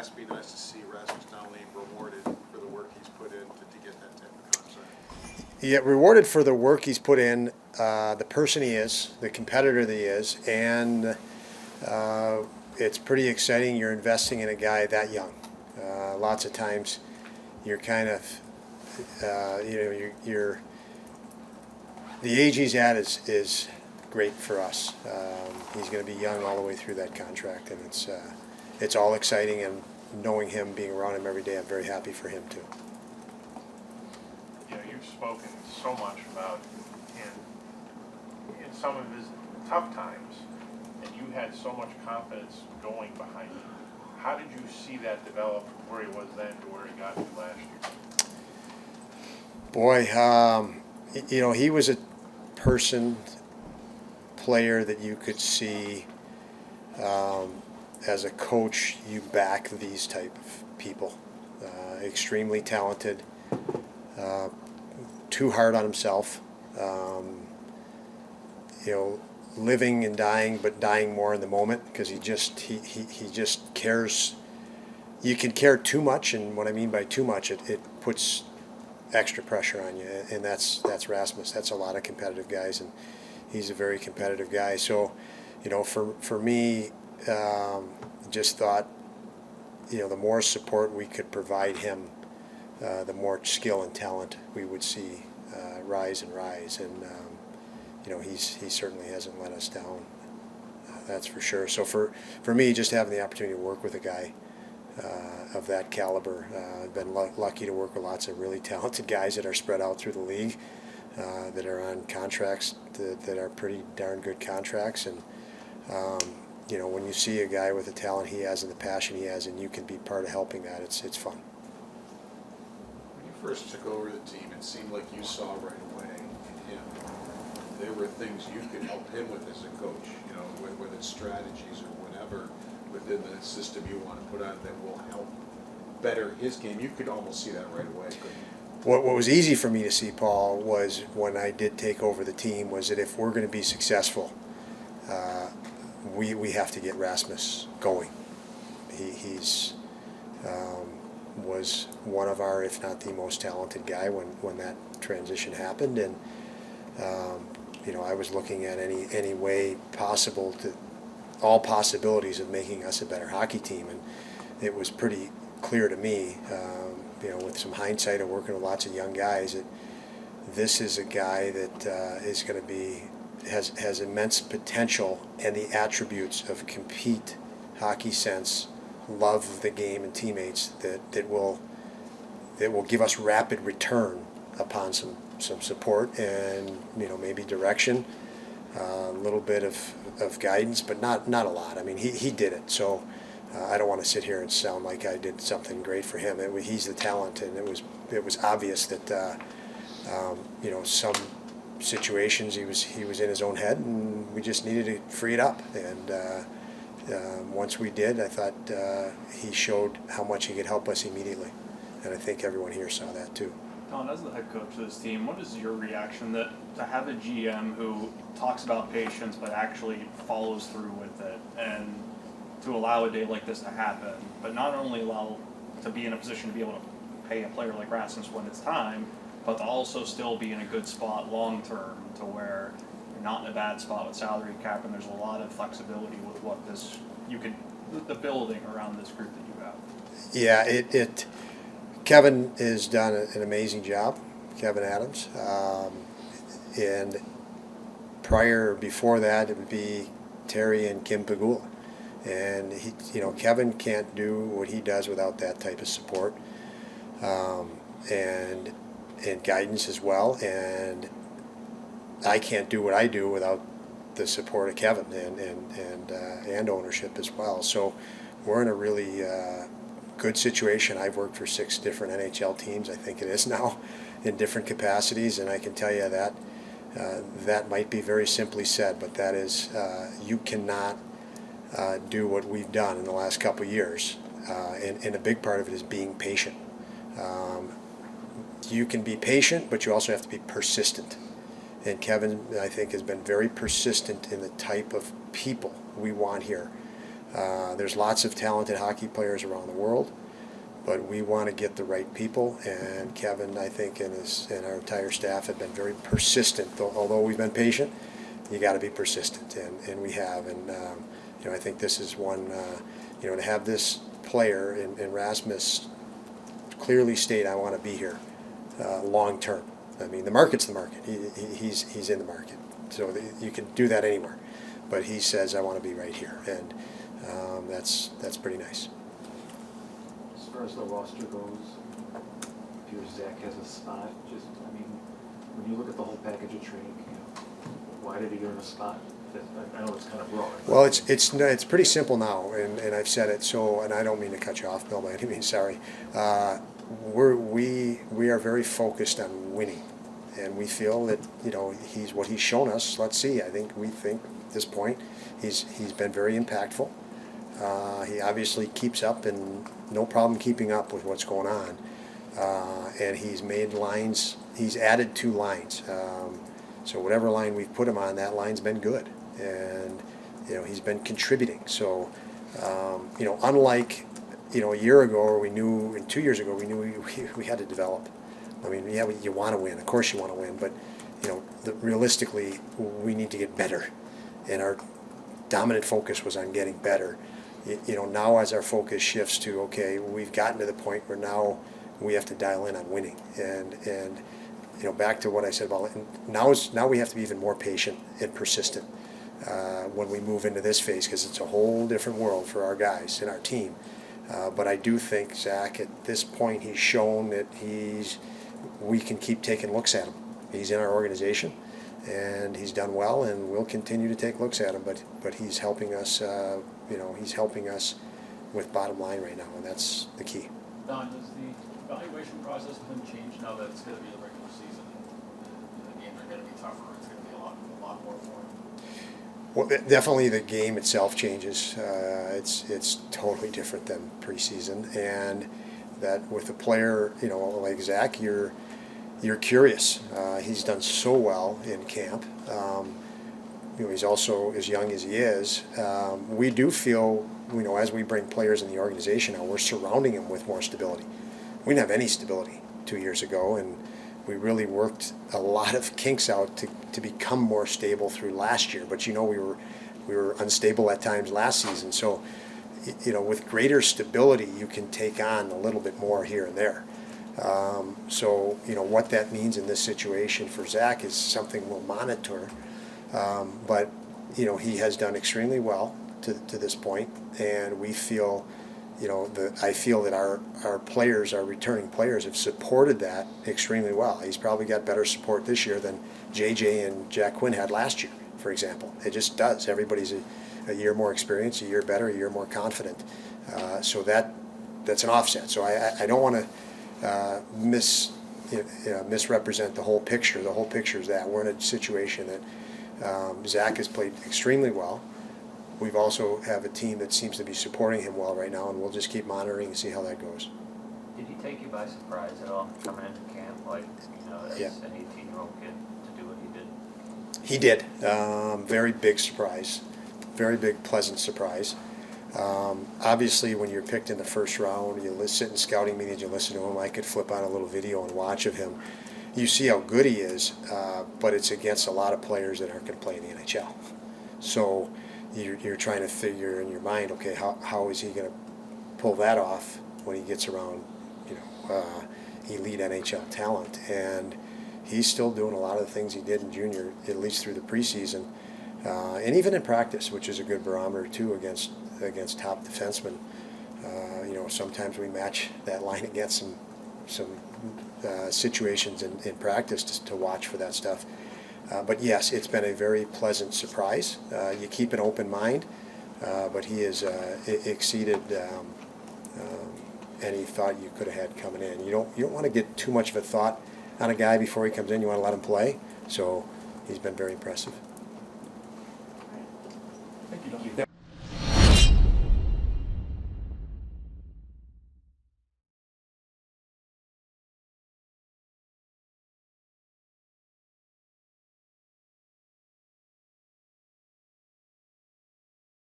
has to be nice to see Rasmus Dahlin rewarded for the work he's put in to get that type of contract. Yeah, rewarded for the work he's put in, the person he is, the competitor that he is, and it's pretty exciting. You're investing in a guy that young. Lots of times, you're kind of, you're the age he's at is great for us. He's going to be young all the way through that contract, and it's all exciting. And knowing him, being around him every day, I'm very happy for him too. Yeah, you've spoken so much about him in some of his tough times, and you had so much confidence going behind him. How did you see that develop from where he was then to where he got to last year? Boy, he was a player that you could see as a coach, you back these type of people. Extremely talented, too hard on himself. Living and dying, but dying more in the moment because he just cares. You can care too much, and what I mean by too much, it puts extra pressure on you, and that's Rasmus. That's a lot of competitive guys, and he's a very competitive guy. So, for me, just thought, the more support we could provide him, the more skill and talent we would see rise, and he certainly hasn't let us down. That's for sure. So for me, just having the opportunity to work with a guy of that caliber, I've been lucky to work with lots of really talented guys that are spread out through the league, that are on contracts that are pretty darn good contracts. And when you see a guy with the talent he has and the passion he has, and you can be part of helping that, it's fun. When you first took over the team, it seemed like you saw right away in him there were things you could help him with as a coach, whether it's strategies or whatever within the system you want to put on that will help better his game. You could almost see that right away, couldn't you? What was easy for me to see, Paul, was when I did take over the team, was that if we're going to be successful, we have to get Rasmus going. He's was one of our, if not the most talented guy when that transition happened, and I was looking at any way possible to all possibilities of making us a better hockey team, and it was pretty clear to me, with some hindsight of working with lots of young guys, that this is a guy that is going to has immense potential and the attributes of compete, hockey sense, love of the game and teammates that will give us rapid return upon some support and maybe direction, a little bit of guidance, but not a lot. I mean, he did it, so I don't want to sit here and sound like I did something great for him. He's the talent, and it was obvious that some situations he was in his own head, and we just needed to free it up. And once we did, I thought he showed how much he could help us immediately, and I think everyone here saw that too. Don, as the head coach of this team, what is your reaction to have a GM who talks about patience but actually follows through with it, and to allow a day like this to happen, but not only allow to be in a position to be able to pay a player like Rasmus when it's time, but to also still be in a good spot long term, to where you're not in a bad spot with salary cap, and there's a lot of flexibility with what the building around this group that you have. Yeah, Kevin has done an amazing job, Kevin Adams, and before that, it would be Terry and Kim Pagula, and Kevin can't do what he does without that type of support, and guidance as well, and I can't do what I do without the support of Kevin and ownership as well. So we're in a really good situation. I've worked for 6 different NHL teams, I think it is now, in different capacities, and I can tell you that that might be very simply said, but that is, you cannot do what we've done in the last couple of years, and a big part of it is being patient. You can be patient, but you also have to be persistent. And Kevin, I think, has been very persistent in the type of people we want here. There's lots of talented hockey players around the world, but we want to get the right people. And Kevin, I think, and our entire staff have been very persistent. Although we've been patient, you got to be persistent, and we have. And I think this is one. To have this player in Rasmus clearly state, I want to be here long term. I mean, the market's the market. He's in the market, so you can do that anywhere. But he says, I want to be right here, and that's pretty nice. As far as the roster goes, appears Zach has a spot. When you look at the whole package of training camp, why did he earn a spot? I know it's kind of broad. Well, it's pretty simple now, and I've said it. So, and I don't mean to cut you off, Bill, by any means. Sorry. We are very focused on winning, and we feel that he's what he's shown us. Let's see. We think at this point he's been very impactful. He obviously keeps up, and no problem keeping up with what's going on. And he's made lines. He's added 2 lines. So whatever line we've put him on, that line's been good, and he's been contributing. So unlike a year ago, or we knew, and 2 years ago, we knew we had to develop. I mean, yeah, you want to win. Of course, you want to win, but realistically, we need to get better, and our dominant focus was on getting better. Now as our focus shifts to, okay, we've gotten to the point where now we have to dial in on winning, and back to what I said about now we have to be even more patient and persistent when we move into this phase, because it's a whole different world for our guys and our team. But I do think Zach, at this point, he's shown that we can keep taking looks at him. He's in our organization, and he's done well, and we'll continue to take looks at him. But he's helping us. He's helping us with bottom line right now, and that's the key. Don, does the evaluation process with him change now that it's going to be the regular season and the games are going to be tougher? It's going to be a lot more for him. Well, definitely the game itself changes. It's totally different than preseason, and that with a player, like Zach, you're curious. He's done so well in camp. He's also as young as he is. We do feel, as we bring players in the organization now, we're surrounding him with more stability. We didn't have any stability 2 years ago, and we really worked a lot of kinks out to become more stable through last year. But we were unstable at times last season. So, with greater stability, you can take on a little bit more here and there. So, what that means in this situation for Zach is something we'll monitor. But he has done extremely well to this point, and we feel. I feel that our players, our returning players, have supported that extremely well. He's probably got better support this year than JJ and Jack Quinn had last year, for example. It just does. Everybody's a year more experienced, a year better, a year more confident. So that's an offset. So I don't want to misrepresent the whole picture. The whole picture is that we're in a situation that Zach has played extremely well. We've also have a team that seems to be supporting him well right now, and we'll just keep monitoring and see how that goes. Did he take you by surprise at all coming into camp, as Yeah. an 18-year-old kid, to do what he did? He did. Very big surprise. Very big, pleasant surprise. Obviously, when you're picked in the first round, you sit in scouting meetings, you listen to him. I could flip on a little video and watch of him. You see how good he is, but it's against a lot of players that aren't going to play in the NHL. So you're trying to figure in your mind, okay, how is he going to pull that off when he gets around, elite NHL talent? And he's still doing a lot of the things he did in junior, at least through the preseason, and even in practice, which is a good barometer too against top defensemen. Sometimes we match that line against some situations in practice to watch for that stuff. But yes, it's been a very pleasant surprise. You keep an open mind, but he has exceeded any thought you could have had coming in. You don't want to get too much of a thought on a guy before he comes in. You want to let him play. So he's been very impressive.